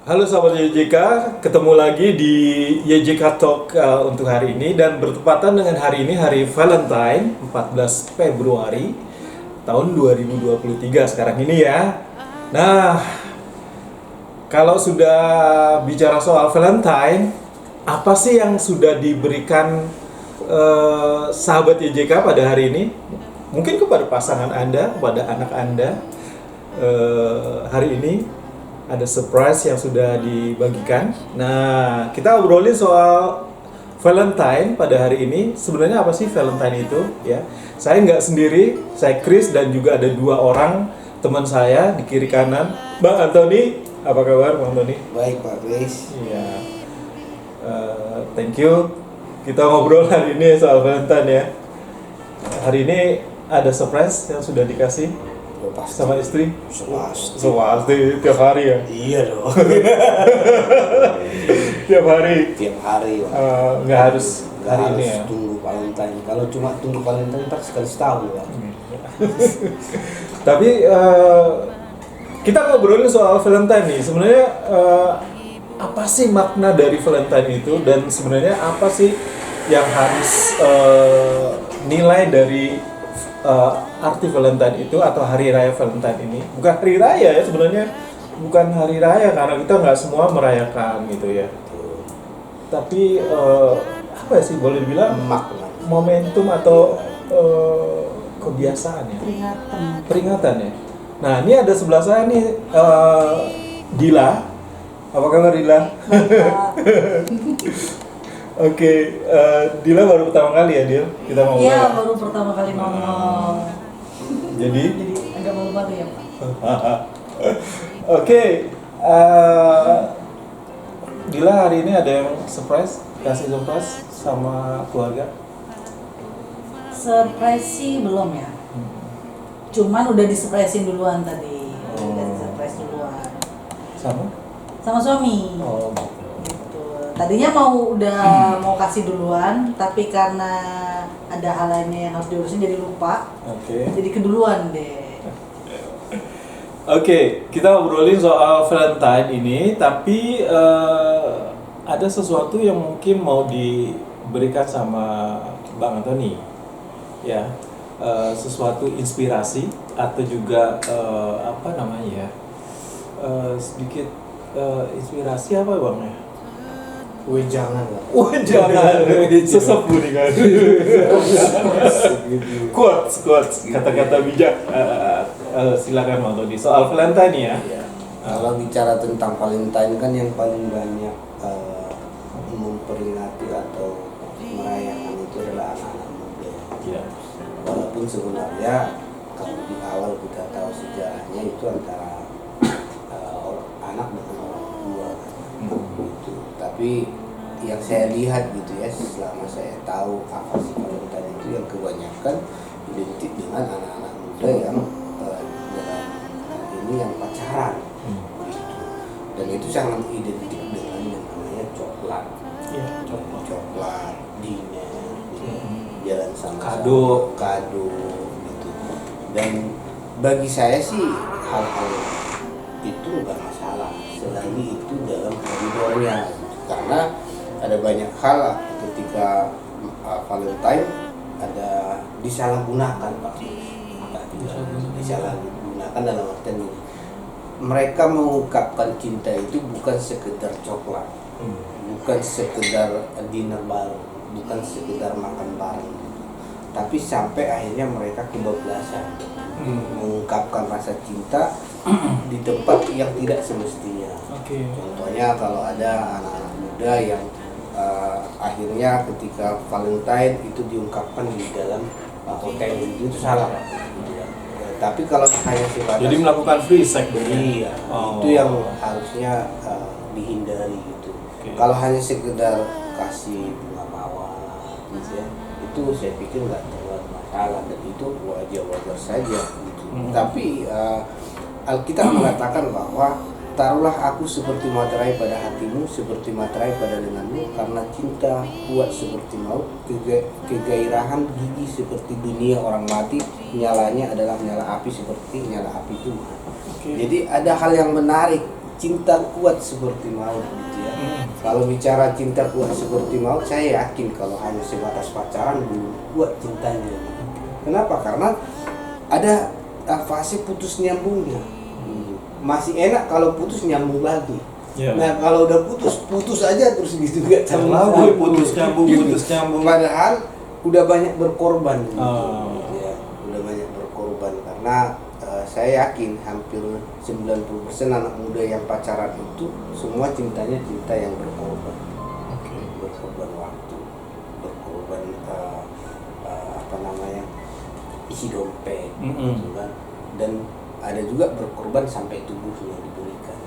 Halo sahabat YJK, ketemu lagi di YJK Talk untuk hari ini dan bertepatan dengan hari ini hari Valentine 14 Februari tahun 2023 sekarang ini ya. Nah, kalau sudah bicara soal Valentine, apa sih yang sudah diberikan sahabat YJK pada hari ini? Mungkin kepada pasangan Anda, kepada anak Anda hari ini ada surprise yang sudah dibagikan. Nah, kita obrolin soal Valentine pada hari ini. Sebenarnya apa sih Valentine itu? Ya, saya nggak sendiri, saya Chris dan juga ada dua orang teman saya di kiri kanan. Bang Anthony, apa kabar Bang Anthony? Baik Pak Chris. Iya, thank you. Kita ngobrol hari ini soal Valentine ya. Hari ini ada surprise yang sudah dikasih Pasti. sama istri. Pasti. Tiap hari ya. Iya dong. Tiap hari. Tiap hari Pak. Nggak harus Nggak hari harus ini ya. tunggu Valentine. Kalau cuma tunggu Valentine ntar sekali setahun Pak. Tapi kita ngobrolin soal Valentine nih. Sebenarnya apa sih makna dari Valentine itu dan sebenarnya apa sih yang harus nilai dari arti Valentine itu atau hari raya Valentine ini? Bukan hari raya ya sebenarnya, bukan hari raya karena kita nggak semua merayakan gitu ya. Tapi apa sih boleh dibilang Makna. momentum atau kebiasaan ya? Peringatan ya. Nah ini ada sebelah saya nih Dila. Apa kabar Dila? Oke, Dila baru pertama kali ya Dil kita ngobrol. Iya, ya? baru pertama kali ngomong. Jadi Agak malu-malu ya, Pak. Oke, Dila hari ini ada yang surprise, kasih surprise sama keluarga. Surprise sih belum ya. Cuman udah disurprisein duluan tadi. Udah disurprise duluan. Sama Suami. oh Gitu. Tadinya mau kasih duluan, tapi karena ada hal lainnya yang harus diurusin jadi lupa. oke. Jadi keduluan deh. Oke, kita ngobrolin soal Valentine ini, tapi ada sesuatu yang mungkin mau diberikan sama Bang Anthony, ya, sesuatu inspirasi atau juga apa namanya ya, sedikit inspirasi apa Bang ya? Jangan Pak. Wah jangan, sesepuh nih kan. Quotes, kata-kata bijak. Silakan Bang Tony soal Valentine ya. Iya. Kalau bicara tentang Valentine kan yang paling banyak memperingati atau merayakan itu adalah anak-anak muda. Iya. Walaupun sebenarnya kalau di awal kita tahu sejarahnya itu antara anak dengan orang tua gitu. Tapi yang saya lihat gitu ya, selama saya tahu apa sih Valentine itu, yang kebanyakan identik dengan anak-anak muda yang dalam hal ini yang pacaran gitu. Dan itu sangat identik dengan yang namanya coklat. Iya, Coklat, dinner, gitu. Jalan sama-sama, kado gitu. Dan bagi saya sih hal-hal itu nggak masalah selagi itu dalam koridornya gitu. Karena ada banyak hal ketika Valentine ada disalahgunakan Pak. Disalahgunakan dalam artian ini, mereka mengungkapkan cinta itu bukan sekedar coklat, bukan sekedar dinner bareng, bukan sekedar makan bareng, tapi sampai akhirnya mereka kebablasan mengungkapkan rasa cinta di tempat yang tidak semestinya. Oke. Contohnya kalau ada anak-anak muda yang akhirnya ketika Valentine itu diungkapkan di dalam hotel, itu salah Pak. Tapi kalau hanya sebatas Jadi melakukan free sex iya, Oh. itu yang harusnya dihindari gitu. Oke. Kalau hanya sekedar kasih bunga mawar gitu ya, itu saya pikir nggak terlalu masalah dan itu wajar-wajar saja gitu. Tapi Alkitab mengatakan bahwa taruhlah aku seperti materai pada hatimu, seperti materai pada lenganmu, karena cinta kuat seperti maut, kegairahan gigi seperti dunia orang mati, nyalanya adalah nyala api seperti nyala api Tuhan. Oke. Jadi ada hal yang menarik cinta kuat seperti maut gitu ya. Kalau bicara cinta kuat seperti maut, saya yakin kalau hanya sebatas pacaran belum kuat cintanya. Kenapa? Karena ada fase putus nyambungnya. Masih enak kalau putus nyambung lagi. Yeah. Nah kalau udah putus aja terus gitu gak Terlalu putus nyambung. Padahal udah banyak berkorban. Oh. Gitu ya. Udah banyak berkorban karena saya yakin hampir 90% anak muda yang pacaran itu semua cintanya cinta yang berkorban. Berkorban waktu, berkorban isi dompet, gitu kan. Dan ada juga berkorban sampai tubuhnya diberikan.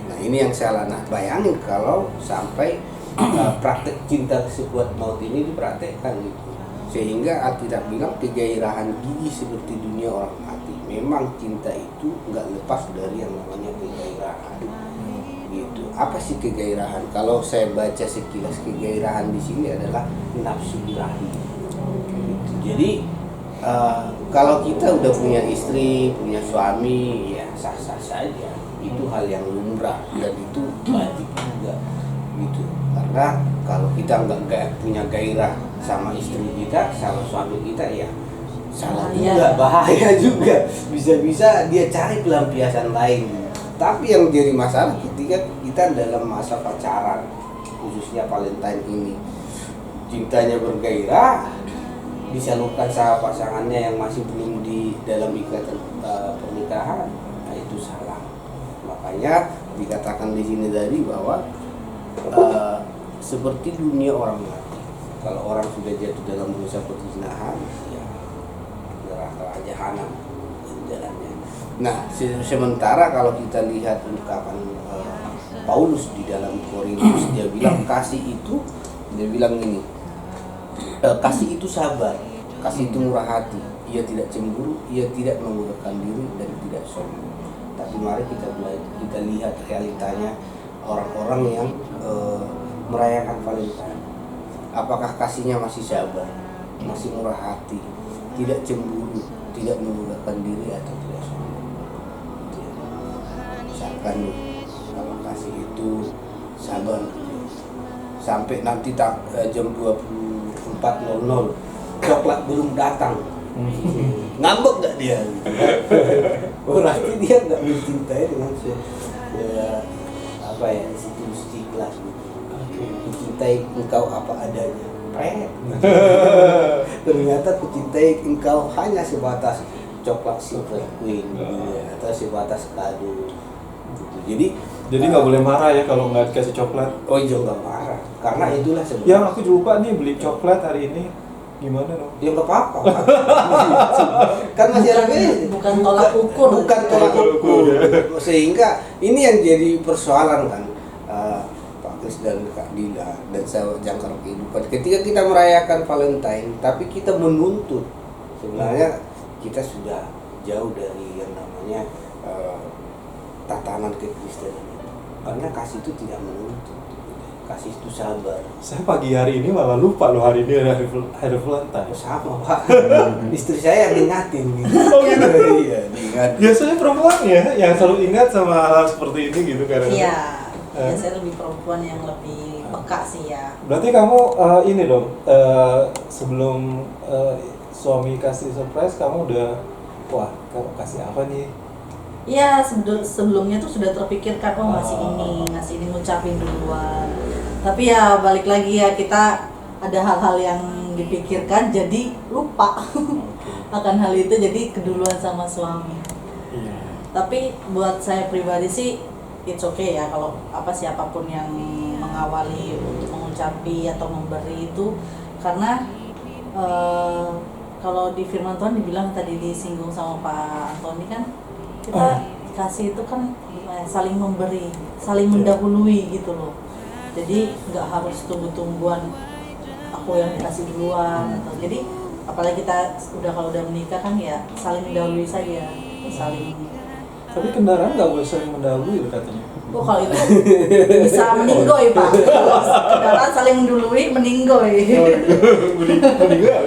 Nah ini yang saya bayangin kalau sampai praktek cinta sekuat maut ini dipraktekkan gitu. Sehingga Alkitab bilang kegairahan gigi seperti dunia orang mati. Memang cinta itu nggak lepas dari yang namanya kegairahan. Gitu. Apa sih kegairahan? Kalau saya baca sekilas, kegairahan di sini adalah nafsu birahi. Gitu. Jadi kalau kita udah punya istri, punya suami, ya sah-sah saja. Itu hal yang lumrah dan itu wajib juga. Gitu. Karena kalau kita nggak punya gairah sama istri kita, sama suami kita, ya salah juga, bahaya juga. Bisa-bisa dia cari pelampiasan lain. Tapi yang jadi masalah ketika kita dalam masa pacaran, khususnya Valentine ini, cintanya bergairah, disalurkan sama pasangannya yang masih belum di dalam ikatan pernikahan, nah itu salah. Makanya dikatakan di sini tadi bahwa seperti dunia orang mati. Kalau orang sudah jatuh dalam dosa perzinahan, ya neraka jahanam jalannya. Nah, sementara kalau kita lihat ungkapan Paulus di dalam Korintus, dia bilang kasih itu, dia bilang ini, kasih itu sabar, kasih itu murah hati, ia tidak cemburu, ia tidak mengurangkan diri dan tidak sombong. Tapi mari kita lihat realitanya orang-orang yang merayakan Valentine. Apakah kasihnya masih sabar, masih murah hati, tidak cemburu, tidak mengurangkan diri atau tidak sombong? Misalkan kalau kasih itu sabar, sampai nanti jam 24.00 coklat belum datang, ngambek gak dia? Berarti dia nggak mencintai dengan institusi kelas. Mencintai engkau apa adanya. Ternyata kucintai engkau hanya sebatas coklat silver queen atau sebatas kado. Jadi nggak boleh marah ya kalau nggak dikasih coklat. Oh iya, nggak marah, karena itulah sebenarnya. Yang aku lupa nih beli coklat hari ini, gimana dong? Ya nggak apa-apa. Kan masih ada bukan tolak ukur. Bukan tolak ukur. Sehingga ini yang jadi persoalan kan, Pak Kris dan Kak Dila dan sahabat Jangkar Kehidupan. Ketika kita merayakan Valentine, tapi kita menuntut, sebenarnya kita sudah jauh dari yang namanya tatanan kekristenan. Karena kasih itu tidak menuntut, kasih itu sabar. Saya pagi hari ini malah lupa loh hari ini hari Valentine. Sama Pak, istri saya yang ingatin gitu. Oh gitu? Iya, diingat. Biasanya perempuan ya yang selalu ingat sama hal seperti ini gitu karena. Iya, biasanya lebih perempuan yang lebih peka sih ya. Berarti kamu ini dong, sebelum suami kasih surprise kamu udah, wah kamu kasih apa nih? Iya, sebelumnya tuh sudah terpikirkan, oh ngasih ini ngucapin duluan. Tapi ya balik lagi ya, kita ada hal-hal yang dipikirkan jadi lupa akan hal itu, jadi keduluan sama suami. Iya. Tapi buat saya pribadi sih it's okay ya, kalau siapapun yang mengawali untuk mengucapi atau memberi itu, karena kalau di firman Tuhan dibilang tadi disinggung sama Pak Antoni kan, kita kasih itu kan saling memberi, saling mendahului gitu loh. Jadi nggak harus tunggu-tungguan aku yang dikasih duluan atau, jadi apalagi kita kalau udah menikah kan ya saling mendahului saja, saling. Tapi kendaraan nggak boleh saling mendahului katanya. Oh kalau itu bisa meninggoy Pak. Kendaraan saling mendahului meninggoy. Meninggal.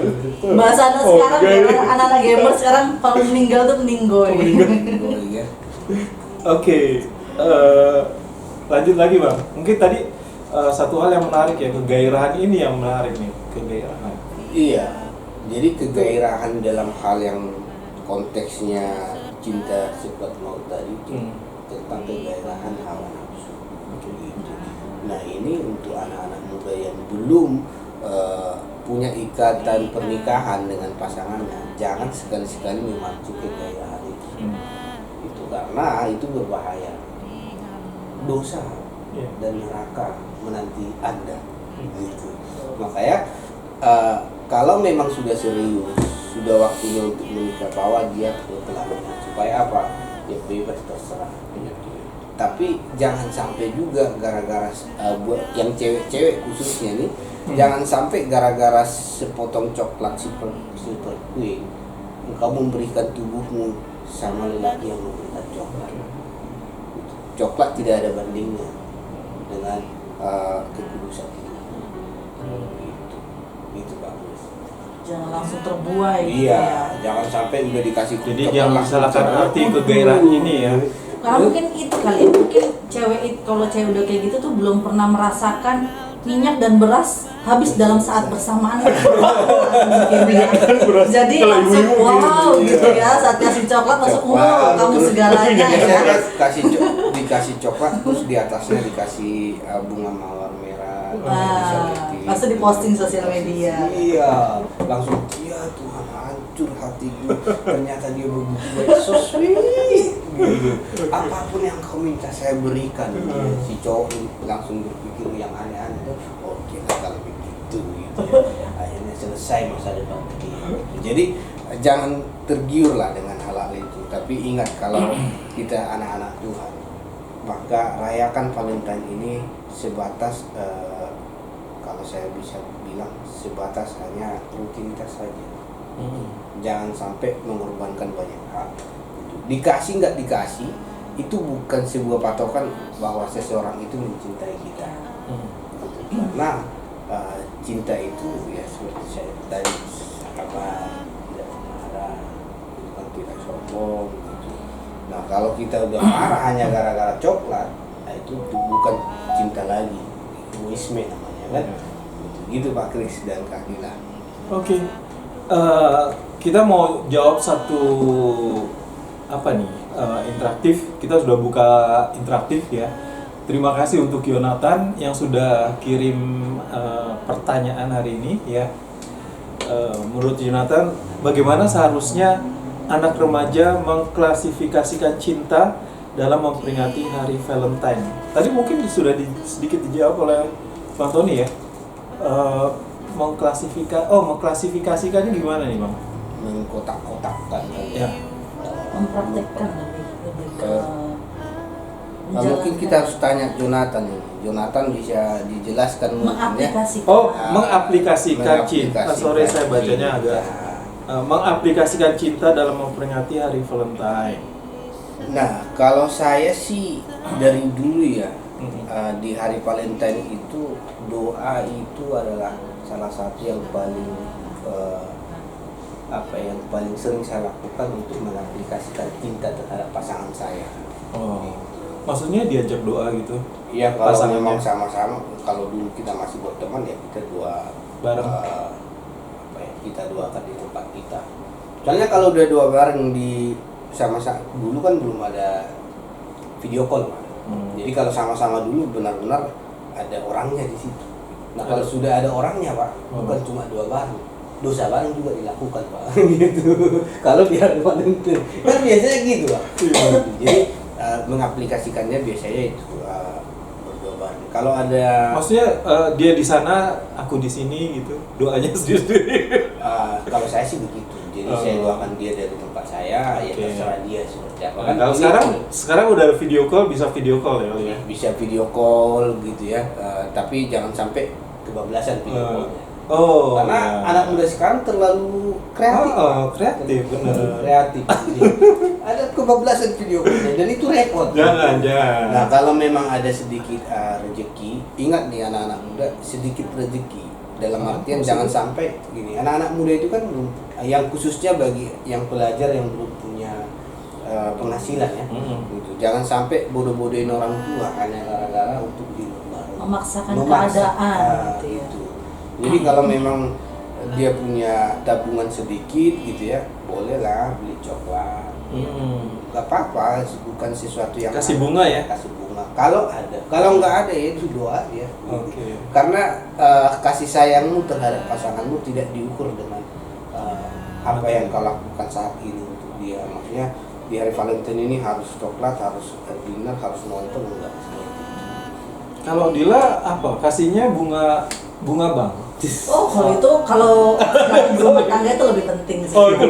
Bahasa anak sekarang anak-anak gamer sekarang kalau meninggal tuh meninggoy. Oke. Lanjut lagi bang, mungkin tadi satu hal yang menarik ya, kegairahan ini yang menarik nih, kegairahan. Iya, jadi kegairahan dalam hal yang konteksnya cinta sifat maut tadi itu tentang kegairahan hawa nafsu. Gitu. Nah ini untuk anak-anak muda yang belum punya ikatan pernikahan dengan pasangannya, jangan sekali-sekali memacu kegairahan itu. Itu karena itu berbahaya, dosa dan neraka menanti Anda. Gitu. Makanya kalau memang sudah serius, sudah waktunya untuk menikah, bawa dia ke pelaminan supaya apa? Ya bebas terserah. Tapi jangan sampai juga gara-gara buat yang cewek-cewek khususnya nih, jangan sampai gara-gara sepotong coklat super kue engkau memberikan tubuhmu sama lelaki yang memberikan coklat. Coklat tidak ada bandingnya dengan kekudusan itu. Gitu bagus. Jangan langsung terbuai. Iya, jangan sampai udah dikasih. Jadi jangan salahkan arti kegairahan ini ya. Karena mungkin itu kali, mungkin cewek itu, kalau cewek udah kayak gitu tuh belum pernah merasakan minyak dan beras habis dalam saat bersamaan. Jadi langsung wow gitu ya, saat kasih coklat langsung wow kamu segalanya ya. Dikasih coklat terus di atasnya dikasih bunga mawar merah. Pasti diposting sosial media. Iya, langsung iya Tuhan hancur hatiku. Ternyata dia begitu baik, so sweet. Gitu. Apapun yang kau minta saya berikan. Si cowok langsung berpikir yang aneh-aneh tuh. Oke lah kalau begitu gitu ya. Akhirnya selesai masa depan dia. Jadi jangan tergiur lah dengan hal-hal itu. Tapi ingat kalau kita anak-anak Tuhan, maka rayakan Valentine ini sebatas kalau saya bisa bilang sebatas hanya rutinitas saja. Jangan sampai mengorbankan banyak hal. Dikasih nggak dikasih itu bukan sebuah patokan bahwa seseorang itu mencintai kita. Karena cinta itu ya seperti saya tadi sabar, tidak marah, bukan tidak sombong gitu. Nah kalau kita udah marah hanya gara-gara coklat, nah itu bukan cinta lagi, egoisme namanya kan. Gitu Pak Kris dan Kak Dila. Oke. Kita mau jawab satu interaktif. Kita sudah buka interaktif ya. Terima kasih untuk Yonatan yang sudah kirim pertanyaan hari ini ya. Menurut Yonatan, bagaimana seharusnya anak remaja mengklasifikasikan cinta dalam memperingati hari Valentine? Tadi mungkin sudah sedikit dijawab oleh Bang Tony ya. Mengklasifikasikannya gimana nih Bang? Mengkotak-kotakkan Ya. Mempraktekkan lebih ke mungkin kita harus tanya Jonathan ini. Jonathan bisa dijelaskan mengaplikasikan. Mengaplikasikan cinta. Sorry saya bacanya cinta. agak. Mengaplikasikan cinta dalam memperingati hari Valentine. Nah, kalau saya sih dari dulu ya, di hari Valentine itu doa itu adalah salah satu yang paling yang paling sering saya lakukan untuk mengaplikasikan cinta terhadap pasangan saya. Maksudnya diajak doa gitu? Iya, kalau memang sama-sama. Kalau dulu kita masih berteman ya kita doa bareng. Kita doakan di tempat kita. Soalnya kalau udah doa bareng di sama-sama, dulu kan belum ada video call, Pak. Jadi kalau sama-sama dulu benar-benar ada orangnya di situ. Nah kalau sudah ada orangnya Pak, bukan cuma doa bareng, dosa bareng juga dilakukan Pak. Gitu. Kalau biar Valentine kan biasanya gitu Pak. Jadi mengaplikasikannya biasanya itu berdoa bareng. Kalau ada maksudnya dia di sana, aku di sini gitu, doanya sendiri. Kalau saya sih begitu. Jadi saya doakan dia dari tempat saya, ya terserah dia seperti apa. Kan kalau sekarang udah video call, bisa video call ya? Bisa video call gitu ya. Tapi jangan sampai kebablasan video callnya. Karena anak muda sekarang terlalu kreatif. Kreatif benar. Kreatif. Ada kebablasan video callnya dan itu repot. Jangan. Nah kalau memang ada sedikit rezeki, ingat nih anak-anak muda, sedikit rezeki. Dalam artian jangan sampai gini, anak-anak muda itu kan belum, yang khususnya bagi yang pelajar yang belum punya penghasilan ya. Gitu. Jangan sampai bodoh-bodohin orang tua hanya gara-gara untuk di rumah. Memaksakan keadaan gitu ya. Gitu. Jadi kalau memang dia punya tabungan sedikit gitu ya, bolehlah beli coklat. Gak apa-apa, bukan sesuatu yang Kasih bunga ya? Kasih bunga. Kalau ada, kalau nggak ada ya itu doa ya. Oke. Karena kasih sayangmu terhadap pasanganmu tidak diukur dengan apa yang kau lakukan saat ini untuk dia. Maksudnya di hari Valentine ini harus coklat, harus dinner, harus nonton, enggak. Kalau Dila apa? Kasihnya bunga bang. Oh, kalau itu kalau berumah tangga itu lebih penting sih. Oh, itu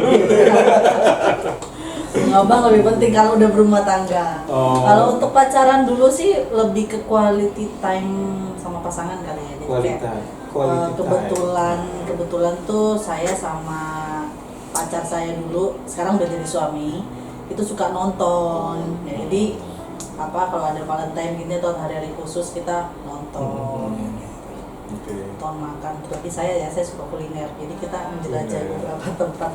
Abang lebih penting kalau udah berumah tangga. Oh. Kalau untuk pacaran dulu sih lebih ke quality time sama pasangan kali ya. Jadi kayak, kebetulan tuh saya sama pacar saya dulu, sekarang udah jadi suami, itu suka nonton. Jadi kalau ada Valentine gini atau hari-hari khusus kita nonton. Nonton makan. Tapi saya suka kuliner. Jadi kita menjelajah beberapa tempat.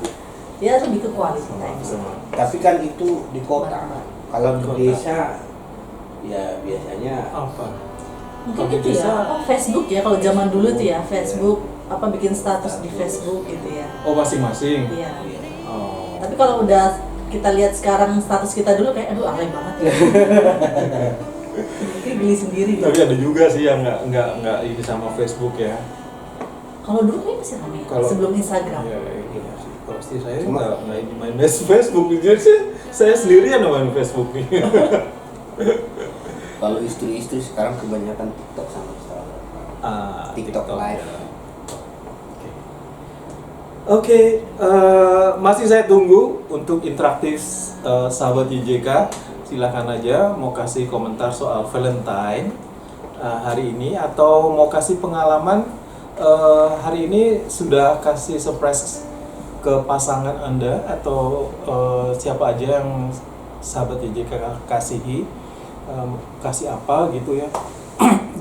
Ya lebih ke quality time. Tapi kan itu di kota. Kalau di desa ya biasanya apa? Mungkin itu ya, Facebook ya, kalau zaman dulu tuh ya, Facebook, bikin status di Facebook gitu ya. Oh, masing-masing? Iya. Oh. Tapi kalau udah kita lihat sekarang status kita dulu kayak, aduh alay banget ya. Mungkin geli sendiri. Tapi ada juga sih yang nggak ini sama Facebook ya. Kalau dulu kayaknya masih ramai, sebelum Instagram. Iya sih. Pasti saya nggak ini main Facebook, jadi saya sendirian main Facebook nih. Kalau istri-istri sekarang kebanyakan TikTok sama Instagram. TikTok live. Oke, masih saya tunggu untuk interaktif sahabat YJK. Silakan aja mau kasih komentar soal Valentine hari ini atau mau kasih pengalaman hari ini sudah kasih surprise ke pasangan Anda atau siapa aja yang sahabat YJK kasihi, kasih apa gitu ya.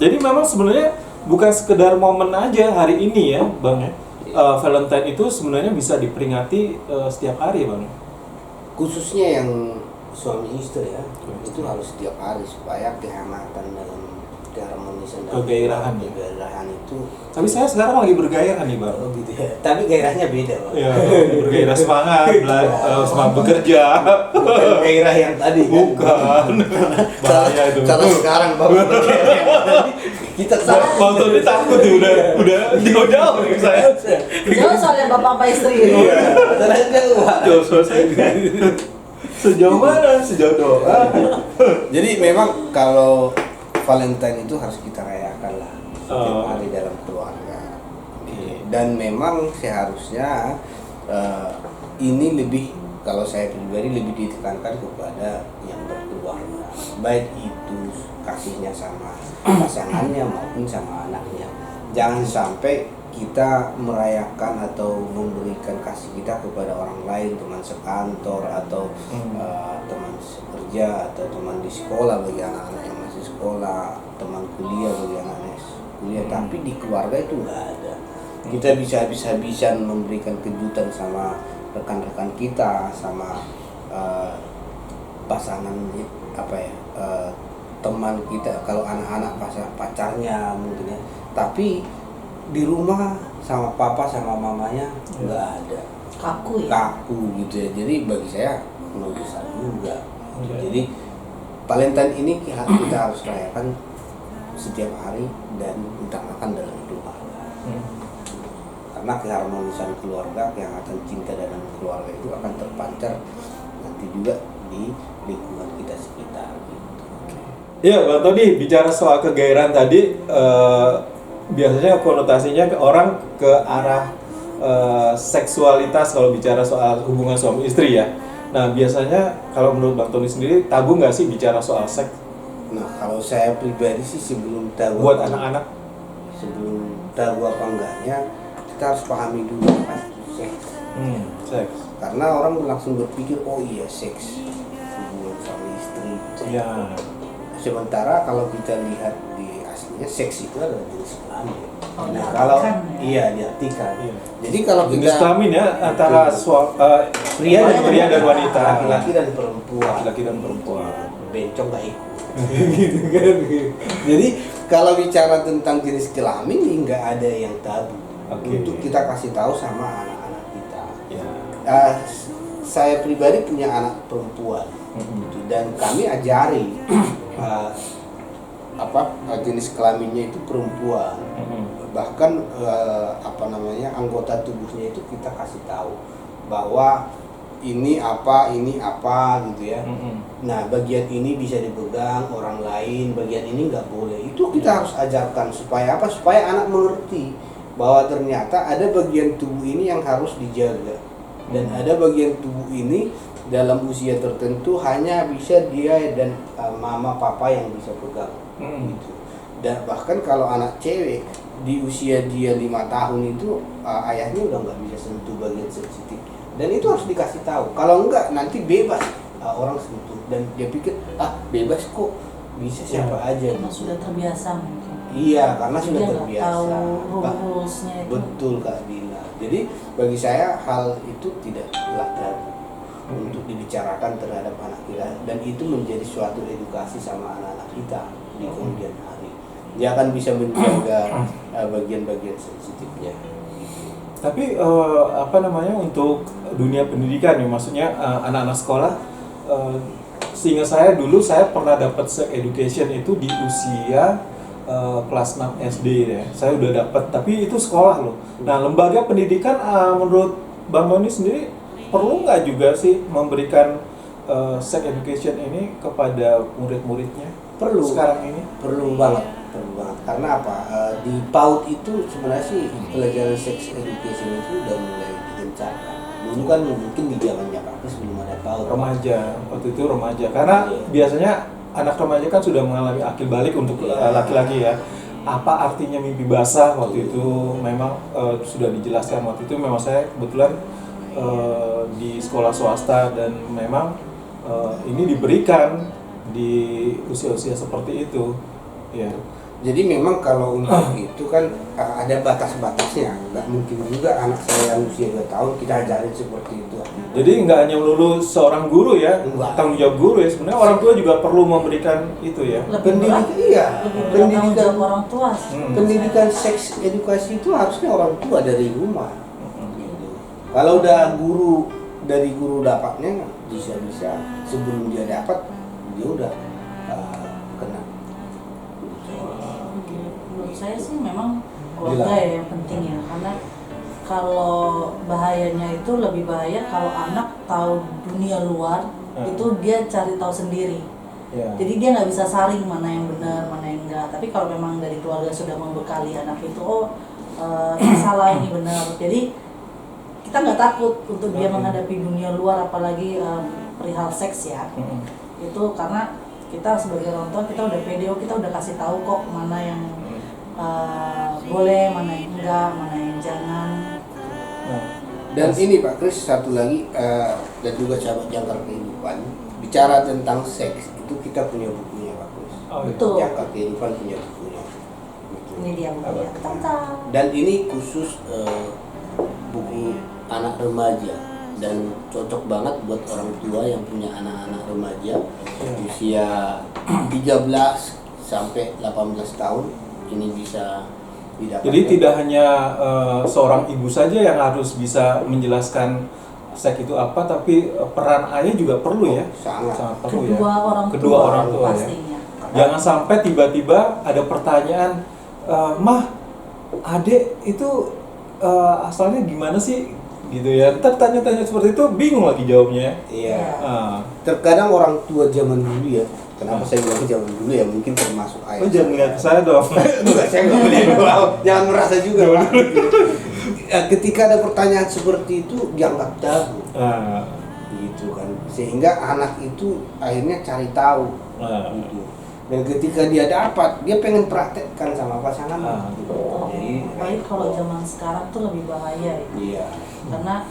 Jadi memang sebenarnya bukan sekedar momen aja hari ini ya Bang ya. Valentine itu sebenarnya bisa diperingati setiap hari Bang. Khususnya yang suami istri ya, itu harus setiap hari supaya kehangatan dalam keharmonisan dan kegairahan itu. Tapi saya sekarang lagi bergairah nih Bang. Oh gitu ya. Tapi gairahnya beda Bang. Ya, bergairah semangat, semangat bekerja. Bukan gairah yang tadi. Bukan. Bahaya itu. Kalau sekarang Bang, kita Bang Tony takut nih udah jauh-jauh nih saya. Jauh soalnya bapak apa istri. Iya. Jauh saya. Sejauh mana? Sejauh doa. Jadi memang kalau Valentine itu harus kita rayakan lah setiap hari dalam keluarga. Dan memang seharusnya ini lebih, kalau saya pribadi lebih ditekankan kepada yang berkeluarga, baik itu kasihnya sama pasangannya maupun sama anaknya. Jangan sampai kita merayakan atau memberikan kasih kita kepada orang lain, teman sekantor atau teman sekerja atau teman di sekolah bagi anak-anak yang masih sekolah, teman kuliah bagi anak-anak kuliah, tapi di keluarga itu nggak ada. Kita bisa habis-habisan memberikan kejutan sama rekan-rekan kita, sama pasangan teman kita, kalau anak-anak pacarnya mungkin ya, tapi di rumah sama papa sama mamanya nggak ada, kaku gitu ya. Jadi bagi saya bisa juga. Jadi Valentine ini kita harus rayakan setiap hari dan utamakan dalam keluarga. Karena keharmonisan keluarga, kehangatan cinta dalam keluarga itu akan terpancar nanti juga di lingkungan kita sekitar. Iya, Bang Tony bicara soal kegairahan tadi. Biasanya konotasinya ke orang ke arah seksualitas kalau bicara soal hubungan suami istri ya. Nah biasanya kalau menurut Bang Tony sendiri tabu nggak sih bicara soal seks? Nah kalau saya pribadi sih sebelum tahu buat anak-anak, sebelum tahu apa enggaknya kita harus pahami dulu apa itu seks. Seks. Karena orang langsung berpikir oh iya seks hubungan suami istri. Ya. Sementara kalau kita lihat di aslinya seks itu adalah jenis kelamin. Nah, kalau diartikan. Iya. Jadi kalau jenis kita kelamin ya antara pria dan wanita, laki-laki dan perempuan. laki-laki dan perempuan. Bencong nggak ikut. Gitu kan. Jadi kalau bicara tentang jenis kelamin ini nggak ada yang tabu. Untuk kita kasih tahu sama anak-anak kita. Ya. Saya pribadi punya anak perempuan, gitu, dan kami ajari jenis kelaminnya itu perempuan. Bahkan anggota tubuhnya itu kita kasih tahu bahwa ini apa gitu ya. Nah, bagian ini bisa dipegang orang lain, bagian ini nggak boleh. Itu kita harus ajarkan supaya apa? Supaya anak mengerti bahwa ternyata ada bagian tubuh ini yang harus dijaga, dan ada bagian tubuh ini dalam usia tertentu hanya bisa dia dan mama papa yang bisa pegang. Gitu. Dan bahkan kalau anak cewek di usia dia 5 tahun itu ayahnya udah nggak bisa sentuh bagian sensitif, dan itu harus dikasih tahu. Kalau enggak nanti bebas orang sentuh, dan dia pikir bebas kok, bisa siapa aja. Karena sudah terbiasa mungkin. Iya, karena Jadi sudah dia nggak terbiasa. tahu rules-nya itu. Betul Kak Dina. Jadi bagi saya hal itu tidaklah tabu untuk dibicarakan terhadap anak kita, dan itu menjadi suatu edukasi sama anak-anak kita di kemudian hari. Dia akan bisa menjaga bagian-bagian sensitifnya. Tapi untuk dunia pendidikan nih, maksudnya anak-anak sekolah, seingat saya dulu saya pernah dapat sex education itu di usia kelas 6 SD ya. Saya udah dapat, tapi itu sekolah loh. Nah, lembaga pendidikan menurut Bang Doni sendiri perlu nggak juga sih memberikan sex education ini kepada murid-muridnya? Perlu. Sekarang ini? Perlu banget. Karena apa? Di PAUD itu sebenarnya sih pelajaran sex education itu udah mulai digencarkan. Dulu kan mungkin di zamannya Pak Kris belum ada PAUD. Remaja, waktu itu remaja. Karena biasanya anak remaja kan sudah mengalami akil balik untuk laki-laki ya. Apa artinya mimpi basah waktu itu memang sudah dijelaskan. Waktu itu memang saya kebetulan di sekolah swasta, dan memang ini diberikan di usia-usia seperti itu. Ya. Jadi memang kalau untuk itu kan ada batas-batasnya. Nggak mungkin juga anak saya yang usia 2 tahun kita ajarin seperti itu. Jadi nggak hanya melulu seorang guru ya, Enggak. tanggung jawab guru ya. Sebenarnya orang tua juga perlu memberikan itu ya. Lebih berat, Iya. lebih berat tanggung jawab orang tua sih. Pendidikan seks edukasi itu harusnya orang tua dari rumah. Gitu. Kalau udah dari guru dapatnya, bisa-bisa sebelum dia dapat dia udah kena. Menurut saya sih memang keluarga ya yang penting ya, karena kalau bahayanya itu lebih bahaya kalau anak tahu dunia luar, itu dia cari tahu sendiri. Jadi dia nggak bisa saring mana yang benar mana yang enggak. Tapi kalau memang dari keluarga sudah membekali anak itu, ini salah ini benar, jadi kita nggak takut untuk dia menghadapi dunia luar, apalagi perihal seks ya. Itu karena kita sebagai orang tua kita udah pede, kita udah kasih tahu kok mana yang boleh, mana yang enggak, mana yang jangan. Dan ini Pak Kris, satu lagi dan juga sahabat Jangkar Kehidupan, bicara tentang seks itu kita punya bukunya Pak Kris. Betul. Jangkar Kehidupan punya bukunya. Gitu. Ini dia bukunya. Dan ini khusus buku anak remaja, dan cocok banget buat orang tua yang punya anak-anak remaja usia 13 sampai 18 tahun. Ini bisa didapatkan. Jadi tidak hanya seorang ibu saja yang harus bisa menjelaskan seks itu apa, tapi peran ayah juga perlu ya. Sangat perlu Kedua ya. orang Kedua tua, orang tua pastinya. Ya. Jangan sampai tiba-tiba ada pertanyaan, mah, adek itu asalnya gimana sih? Gitu ya. Ntar tanya-tanya seperti itu bingung lagi jawabnya. Iya. Terkadang orang tua zaman dulu ya. Kenapa saya bilang zaman dulu ya? Mungkin termasuk ayah. Oh, jangan lihat ke saya dong. Enggak, saya nggak boleh. Jangan merasa juga. Pak. Ketika ada pertanyaan seperti itu dianggap tabu. Gitu kan. Sehingga anak itu akhirnya cari tahu. Gitu. Dan ketika dia dapat, dia pengen praktekkan sama pasangan. Gitu. Jadi, baik kalau zaman sekarang tuh lebih bahaya ya. Iya. Karena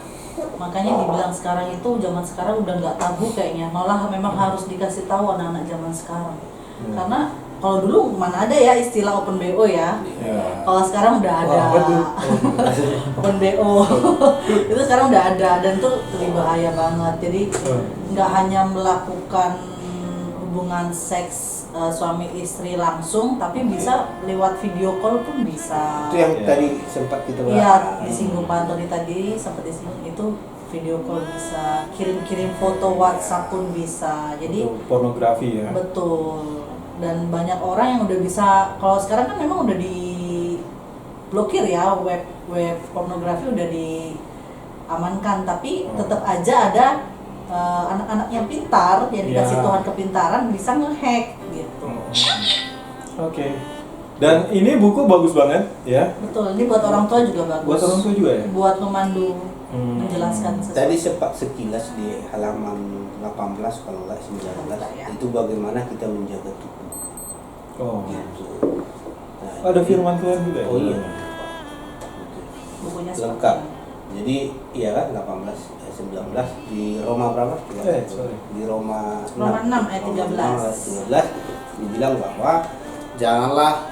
makanya dibilang sekarang itu zaman sekarang udah nggak tabu kayaknya, malah memang harus dikasih tahu anak-anak zaman sekarang. Karena Kalau dulu mana ada ya istilah open BO ya. Ya. Kalau sekarang udah ada. Apa tuh? Open BO. Itu sekarang udah ada dan tuh lebih bahaya banget. Jadi nggak hanya melakukan hubungan seks suami istri langsung, tapi bisa lewat video call pun bisa. Itu yang Iya. tadi sempat kita bahas. Iya, disinggung Pak Antoni tadi sempat disinggung itu video call bisa, kirim-kirim foto WhatsApp pun bisa. Jadi Untuk pornografi ya. betul. Dan banyak orang yang udah bisa, kalau sekarang kan memang udah diblokir ya, web pornografi udah diamankan, tapi tetap aja ada anak-anak yang pintar yang dikasih Ya. Tuhan kepintaran bisa ngehack gitu. Oke. Dan ini buku bagus banget ya. Betul, ini buat orang tua juga bagus. Buat orang tua juga ya? Buat memandu, menjelaskan sesuatu. Tadi sempat sekilas di halaman 18 kalau nggak 19 Ya. itu bagaimana kita menjaga tubuh. Oh. Gitu. Nah, Ada jadi- firman Tuhan juga ya? Oh iya. Bukunya Lengkap. seperti Jadi iya kan 19 di Roma berapa? Sorry. Di Roma Roma 6 ayat 13. 13 dibilang bahwa janganlah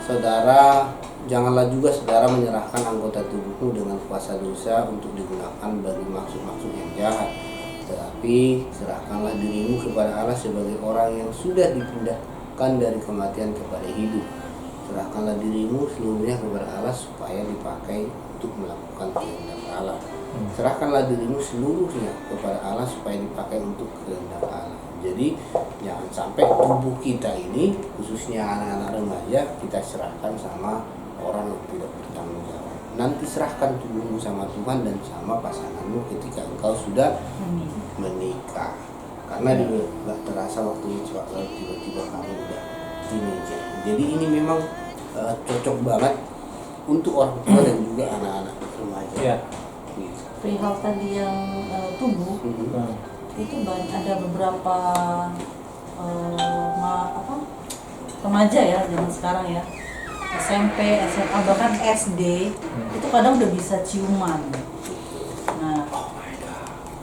juga saudara menyerahkan anggota tubuhmu dengan kuasa dosa untuk digunakan bagi maksud-maksud yang jahat. Tetapi serahkanlah dirimu kepada Allah sebagai orang yang sudah dipindahkan dari kematian kepada hidup. Serahkanlah dirimu seluruhnya kepada Allah supaya dipakai untuk melakukan kehendak Allah. Serahkanlah dirimu seluruhnya kepada Allah supaya dipakai untuk kehendak Allah. Jadi jangan sampai tubuh kita ini, khususnya anak-anak remaja, kita serahkan sama orang yang tidak bertanggung jawab. Nanti serahkan tubuhmu sama Tuhan dan sama pasanganmu ketika engkau sudah menikah. Karena dia nggak terasa waktunya cepat, lalu tiba-tiba kamu udah teenager. Jadi ini memang cocok banget untuk orang tua dan juga anak-anak remaja. Iya. Gitu. perihal tadi yang tubuh Nah, itu ada beberapa remaja ya zaman sekarang ya, SMP, SMA, bahkan SD itu kadang udah bisa ciuman. Nah,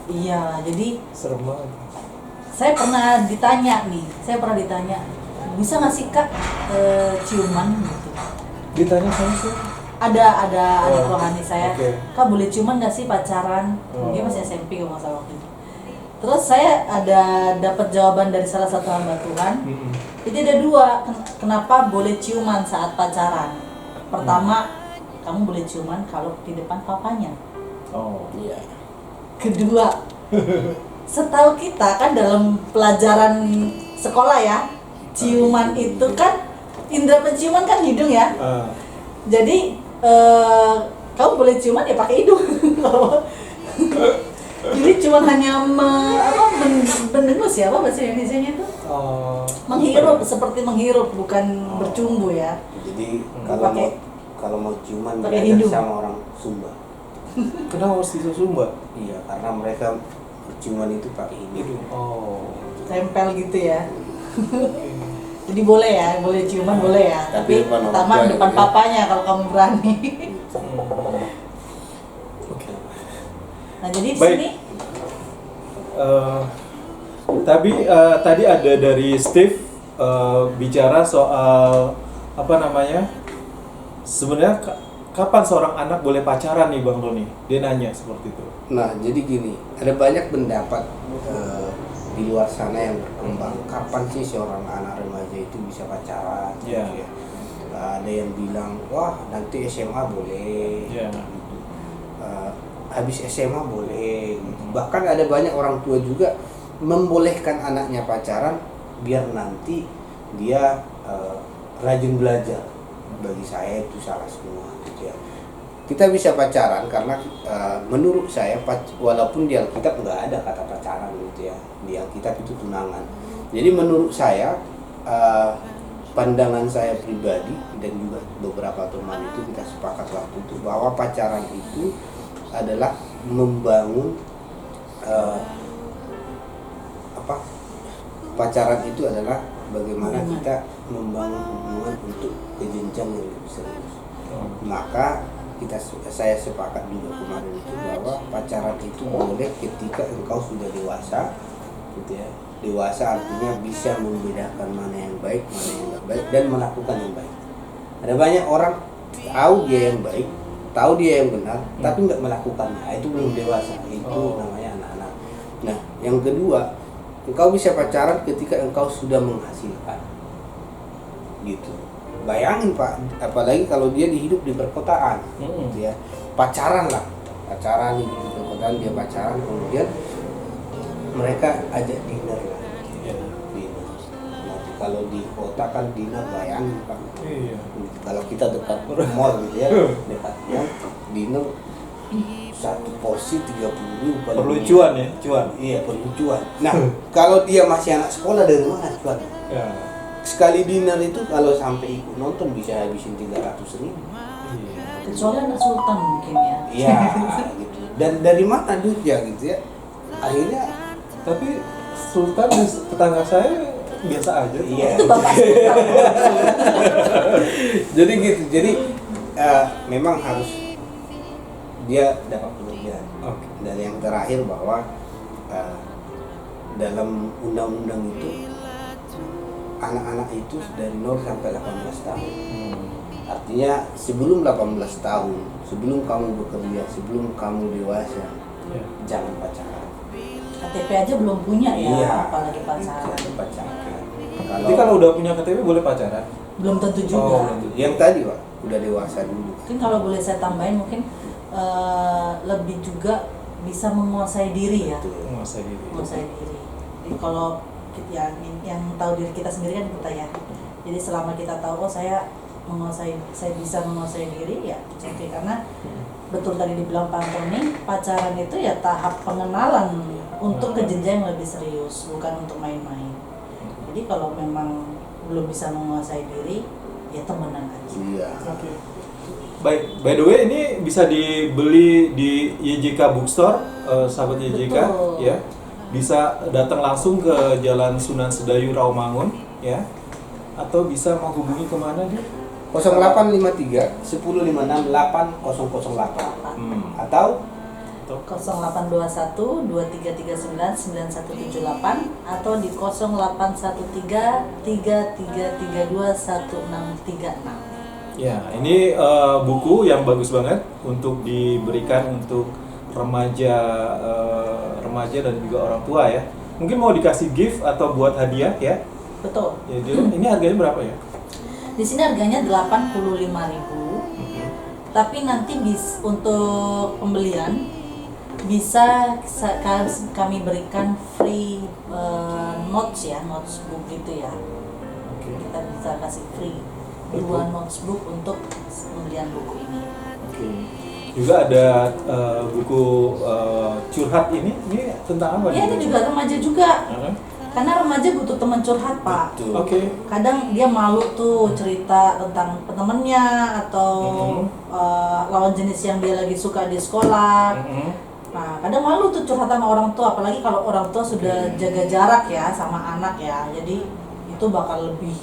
iya, jadi serem banget. saya pernah ditanya, bisa nggak sih Kak ciuman gitu? Ditanya sama sih. Ada adik Oh, rohani saya, oke. Kak boleh ciuman nggak sih pacaran? Oh. Dia masih SMP kalau nggak salah waktu itu. Terus saya dapat jawaban dari salah satu hamba Tuhan. Jadi ada dua, kenapa boleh ciuman saat pacaran? Pertama, kamu boleh ciuman kalau di depan papanya. Oh. Iya. Kedua, setahu kita kan dalam pelajaran sekolah ya, ciuman itu kan indera penciuman kan hidung ya. Jadi kamu boleh ciuman ya pakai hidung. Jadi cuma hanya mendengus ya, apa bahasa Indonesianya itu? Menghirup, seperti menghirup, bukan bercumbu ya. Jadi Pakai- kalau mau ciuman pakai belajar hidung. sama orang Sumba. Kenapa harus di Sumba? Iya, karena mereka ciuman itu pakai hidung. Oh. Tempel gitu ya. Jadi boleh ya, boleh ciuman boleh ya. Tapi Tapi depan orang pertama tua depan gitu ya. papanya kalau kamu berani. Oke. Nah jadi di Baik. sini Tapi tadi ada dari Steve bicara soal apa namanya? Sebenarnya kapan seorang anak boleh pacaran nih Bang Roni? Dia nanya seperti itu. Nah, jadi gini, ada banyak pendapat di luar sana yang berkembang. Kapan sih seorang anak remaja itu bisa pacaran? Iya. Gitu ya. Ada yang bilang, wah nanti SMA boleh. Iya. Gitu. Habis SMA boleh. Gitu. Bahkan ada banyak orang tua juga membolehkan anaknya pacaran biar nanti dia rajin belajar. Bagi saya itu salah semua. Gitu ya. Kita bisa pacaran karena menurut saya walaupun di Alkitab nggak ada kata pacaran gitu ya, di Alkitab itu tunangan. Jadi menurut saya pandangan saya pribadi dan juga beberapa teman itu kita sepakat waktu itu bahwa pacaran itu adalah membangun pacaran itu adalah bagaimana kita membangun hubungan untuk ke jenjang yang lebih serius. Maka saya sepakat juga kemarin itu bahwa pacaran itu boleh ketika engkau sudah dewasa gitu ya, Dewasa artinya bisa membedakan mana yang baik, mana yang nggak baik, dan melakukan yang baik. Ada banyak orang tahu dia yang baik, tahu dia yang benar, tapi nggak melakukannya. Nah, itu belum dewasa. Itu namanya anak-anak. Nah, yang kedua, engkau bisa pacaran ketika engkau sudah menghasilkan. Gitu. Bayangin Pak, apalagi kalau dia hidup di perkotaan, gitu ya. Pacaran di perkotaan, dia pacaran, kemudian mereka ajak dinner lah. Dinner. Nanti kalau di kota kan dinner, bayangin Pak. Iya. Kalau kita dekat mall gitu ya, dekat mall, dinner satu porsi 30.000 paling Perlu banyak. cuan ya, cuan. Iya, perlu cuan. Nah, kalau dia masih anak sekolah, dari mana cuan? Ya. Sekali dinner itu kalau sampai ikut nonton bisa habisin 300.000. Iya. Kecuali anak sultan mungkin ya. Iya, gitu. Dan dari mana duitnya gitu ya? Akhirnya, Tapi Sultan di tetangga saya biasa aja. iya. Itu bapak sultan. Jadi gitu. Jadi memang harus dia dapat pengertian. Oke. Dan yang terakhir bahwa dalam undang-undang itu anak-anak itu dari 0 sampai 18 tahun. Artinya sebelum 18 tahun, sebelum kamu bekerja, sebelum kamu dewasa, Ya. jangan pacaran. KTP aja belum punya ya, Iya, apalagi pacaran. jangan pacaran. Jadi kalau udah punya KTP boleh pacaran? Belum tentu juga. Oh, belum tentu. yang tadi Pak, udah dewasa dulu. Mungkin kalau boleh saya tambahin mungkin lebih juga bisa menguasai diri ya. Menguasai diri. Menguasai diri. Jadi kalau yang tahu diri kita sendiri kan kita ya. Jadi selama kita tahu saya bisa menguasai diri ya, oke. Karena betul tadi dibilang Pak Antoni, pacaran itu ya tahap pengenalan untuk ke jenjang yang lebih serius, bukan untuk main-main. Jadi kalau memang belum bisa menguasai diri, ya temenan aja. Iya. Oke. Baik, by the way ini bisa dibeli di YJK Bookstore, sahabat YJK, Betul. ya. Bisa datang langsung ke Jalan Sunan Sedayu Rawamangun, ya. Atau bisa menghubungi kemana dia? 0853 1056 8008 atau 0821 2339 9178 atau di 0813 3332 1636. Ya, ini buku yang bagus banget untuk diberikan untuk remaja dan juga orang tua ya. Mungkin mau dikasih gift atau buat hadiah ya. Betul. Jadi ini harganya berapa ya? Di sini harganya 85.000. Tapi nanti untuk pembelian bisa kami berikan free notes ya, notes book gitu ya. Oke. Kita bisa kasih free 2 notes book untuk pembelian buku ini. Oke. Juga ada buku curhat ini tentang apa? Ya, ini juga remaja juga. Uh-huh. Karena remaja butuh teman curhat, Pak. Betul. Oke. Kadang dia malu tuh cerita tentang temennya atau lawan jenis yang dia lagi suka di sekolah. Nah, kadang malu tuh curhat sama orang tua, apalagi kalau orang tua sudah jaga jarak ya sama anak ya. Jadi itu bakal lebih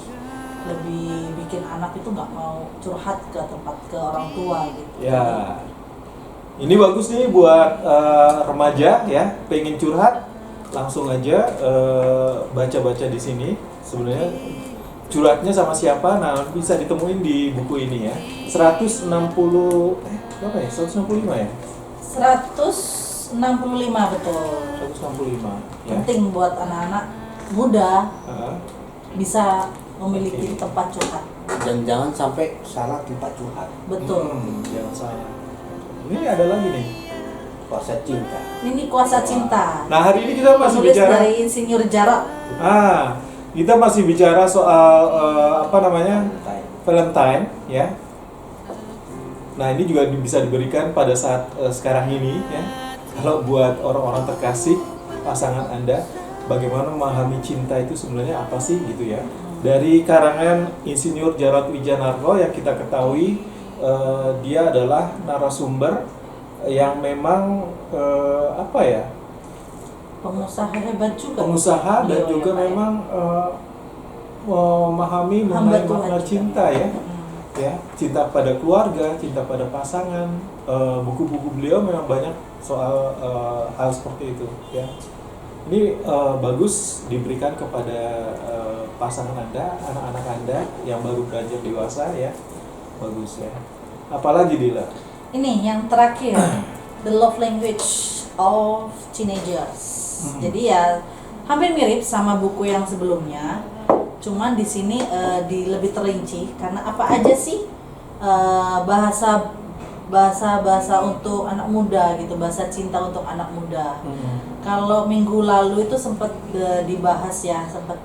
bikin anak itu nggak mau curhat ke orang tua gitu. Ya. Ini bagus nih buat remaja ya, pengen curhat langsung aja baca-baca di sini. Sebenarnya curhatnya sama siapa? Nah, bisa ditemuin di buku ini ya. 165 ya? 165 betul. 165 ya. Penting buat anak-anak muda Heeh. bisa memiliki tempat curhat. Dan jangan sampai salah tempat curhat. Betul. Jangan salah. Ini ada lagi nih. Kuasa cinta. Ini kuasa cinta. Nah, hari ini kita masih Penulis bicara dari Insinyur Jarot. kita masih bicara soal Valentine ya. Nah, ini juga bisa diberikan pada saat sekarang ini ya. Kalau buat orang-orang terkasih, pasangan Anda, bagaimana memahami cinta itu sebenarnya apa sih gitu ya. Dari karangan Insinyur Jarot Wijanarko yang kita ketahui dia adalah narasumber yang memang Pengusaha hebat juga. pengusaha dan Beliau juga ya, Pak, ya. memang memahami mengenai Hamba Tuhan makna juga. cinta ya. Ya, cinta pada keluarga, cinta pada pasangan. Buku-buku beliau memang banyak soal hal seperti itu ya. Ini bagus diberikan kepada pasangan Anda, anak-anak Anda yang baru beranjak dewasa ya. Bagus ya. Apalagi Dila? Ini yang terakhir, the love language of teenagers. Jadi ya hampir mirip sama buku yang sebelumnya, cuman di sini lebih terinci karena apa aja sih bahasa untuk anak muda gitu, bahasa cinta untuk anak muda. Kalau minggu lalu itu sempat dibahas ya, sempat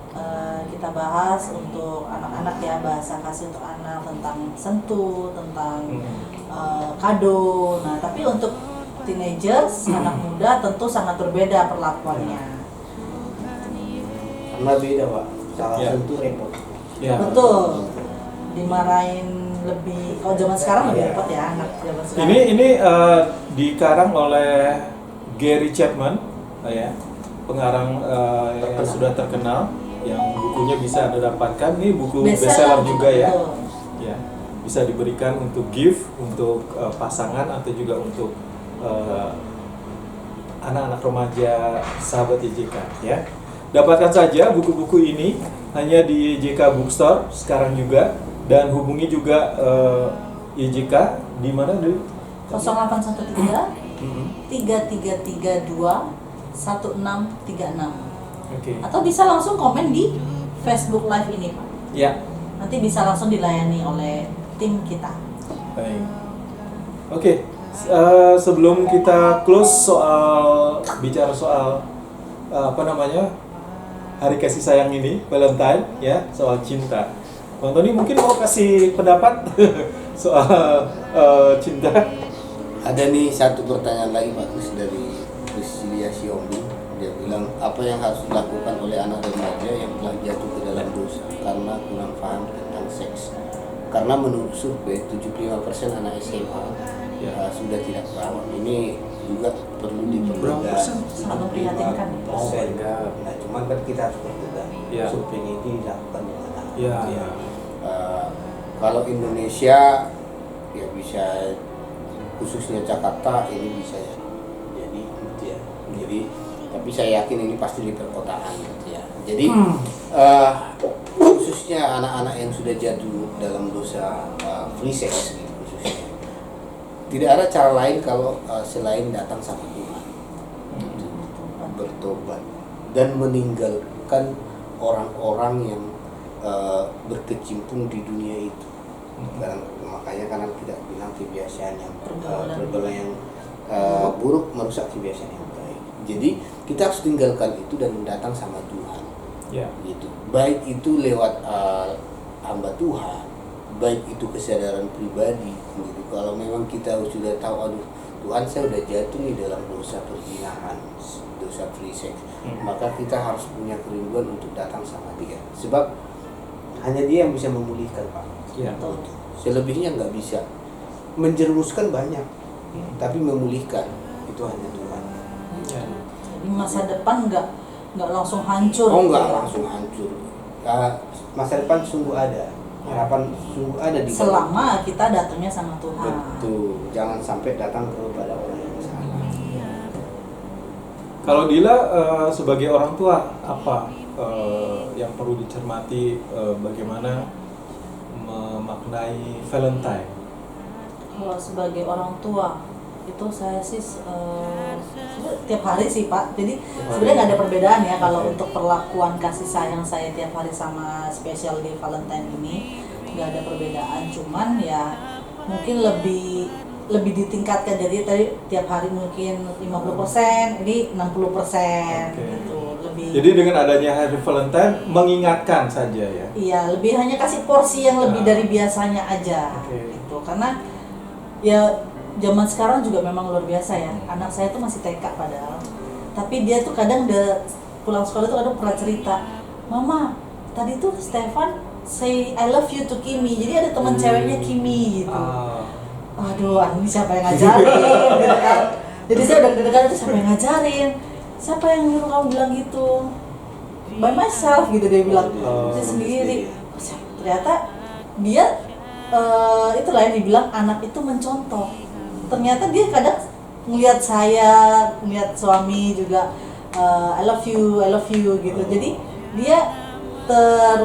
kita bahas untuk anak-anak ya, bahasa kasih untuk anak, tentang sentuh, tentang kado. Nah, tapi untuk teenagers, anak muda tentu sangat berbeda perlakuannya. Karena beda Pak, salah sentuh repot. Ya. Betul. Dimarahin lebih, kalau zaman sekarang lebih repot ya anak zaman sekarang. Ini dikarang oleh Gary Chapman ya, pengarang yang sudah terkenal, yang bukunya bisa Anda dapatkan. Ini buku bestseller juga ya. Ya, bisa diberikan untuk gift untuk pasangan atau juga untuk anak-anak remaja sahabat YJK ya. Dapatkan saja buku-buku ini hanya di YJK Bookstore sekarang juga, dan hubungi juga YJK di mana di 0813 3332 1636. Oke. Atau bisa langsung komen di Facebook Live ini Pak. Ya. Nanti bisa langsung dilayani oleh tim kita. Baik. Oke. Sebelum kita close bicara soal hari kasih sayang ini, Valentine ya, soal cinta. Bang Tony mungkin mau kasih pendapat soal cinta. Ada nih satu pertanyaan lagi bagus dari Priscilia Xiaomi. Dia bilang, apa yang harus dilakukan oleh anak remaja yang telah jatuh ke dalam dosa karena kurang paham tentang seks? Karena menurut survei 75% anak SMA sudah tidak paham. Ini juga perlu diperlukan. Sangat memprihatinkan. Nah, cuman kan kita harus berpegang. Ya. Survei ini dilakukan di mana? Ya. Kalau Indonesia ya bisa, khususnya Jakarta ini bisa jadi gitu ya. Jadi tapi saya yakin ini pasti di perkotaan gitu ya. Jadi khususnya anak-anak yang sudah jatuh dalam dosa free sex gitu khususnya. Tidak ada cara lain kalau selain datang sama Tuhan, bertobat dan meninggalkan orang-orang yang berkecimpung di dunia itu. Dan makanya karena kita bilang kebiasaan yang pergaulan yang buruk merusak kebiasaan yang baik. Jadi kita harus tinggalkan itu dan datang sama Tuhan. Ya. Gitu. Baik itu lewat hamba Tuhan, baik itu kesadaran pribadi. Gitu. Kalau memang kita sudah tahu, aduh Tuhan saya udah jatuh nih dalam dosa perzinahan, dosa free sex, maka kita harus punya kerinduan untuk datang sama Dia. Sebab hanya Dia yang bisa memulihkan Pak. Ya. Selebihnya nggak bisa. Menjerumuskan banyak, tapi memulihkan itu hanya Tuhan. Ya. Di masa depan nggak langsung hancur. Oh nggak langsung hancur. Masa depan sungguh ada, harapan sungguh ada di selama kita datangnya sama Tuhan. Betul. Jangan sampai datang kepada orang yang salah. Kalau Dila sebagai orang tua, apa yang perlu dicermati bagaimana memaknai Valentine? Kalau sebagai orang tua itu saya sih tiap hari sih Pak. Jadi sebenarnya nggak ada perbedaan ya kalau untuk perlakuan kasih sayang saya tiap hari sama spesial di Valentine ini, nggak ada perbedaan. Cuman ya mungkin lebih ditingkatkan, jadi tadi tiap hari mungkin 50%, ini 60% gitu. Lebih. Jadi dengan adanya hari Valentine mengingatkan saja ya. Iya, lebih hanya kasih porsi yang lebih dari biasanya aja. Gitu. Karena ya zaman sekarang juga memang luar biasa ya. Anak saya tuh masih TK padahal. Tapi dia tuh kadang udah pulang sekolah tuh kadang pernah cerita, "Mama, tadi tuh Stefan say I love you to Kimi." Jadi ada teman ceweknya Kimi gitu. Aduh, ini siapa yang ngajarin gitu kan. Jadi saya udah deg-degan, itu siapa yang ngajarin? Siapa yang nyuruh kamu bilang gitu? By myself gitu dia bilang. Dia sendiri. Ternyata dia itulah yang dibilang anak itu mencontoh. Ternyata dia kadang ngelihat saya, ngelihat suami juga I love you gitu. Jadi dia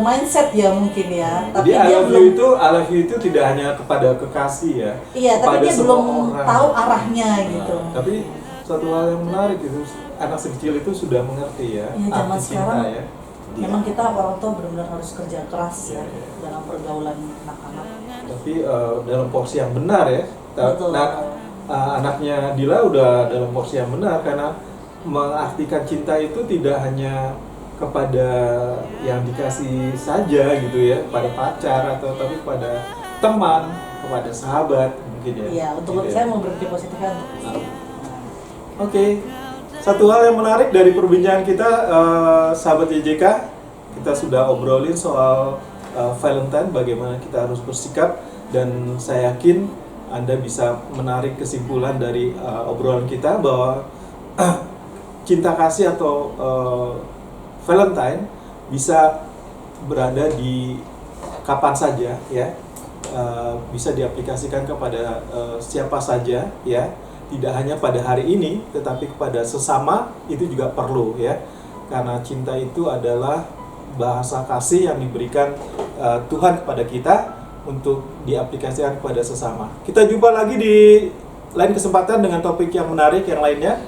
mindset ya mungkin ya, tapi Jadi dia belum I love you itu tidak hanya kepada kekasih ya. iya, tapi kepada dia semua belum orang. tahu arahnya gitu. Tapi satu hal yang menarik itu anak kecil itu sudah mengerti ya, Ya, zaman arti cinta sekarang ya. memang kita orang tua benar-benar harus kerja keras ya Iya. dalam pergaulan anak-anak. Tapi dalam porsi yang benar ya. Betul. Nah, anaknya Dila udah dalam porsi yang benar karena mengartikan cinta itu tidak hanya kepada yang dikasih saja gitu ya, pada pacar atau tapi pada teman, kepada sahabat mungkin ya. Iya, untuk Gitu ya. saya mau berpikir positif kan. Oke. Satu hal yang menarik dari perbincangan kita, sahabat YJK, kita sudah obrolin soal Valentine, bagaimana kita harus bersikap, dan saya yakin Anda bisa menarik kesimpulan dari obrolan kita bahwa cinta kasih atau Valentine bisa berada di kapan saja ya, bisa diaplikasikan kepada siapa saja ya, tidak hanya pada hari ini tetapi kepada sesama itu juga perlu ya, karena cinta itu adalah bahasa kasih yang diberikan Tuhan kepada kita untuk diaplikasikan kepada sesama. Kita jumpa lagi di lain kesempatan dengan topik yang menarik yang lainnya.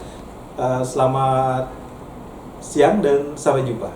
Selamat siang dan sampai jumpa.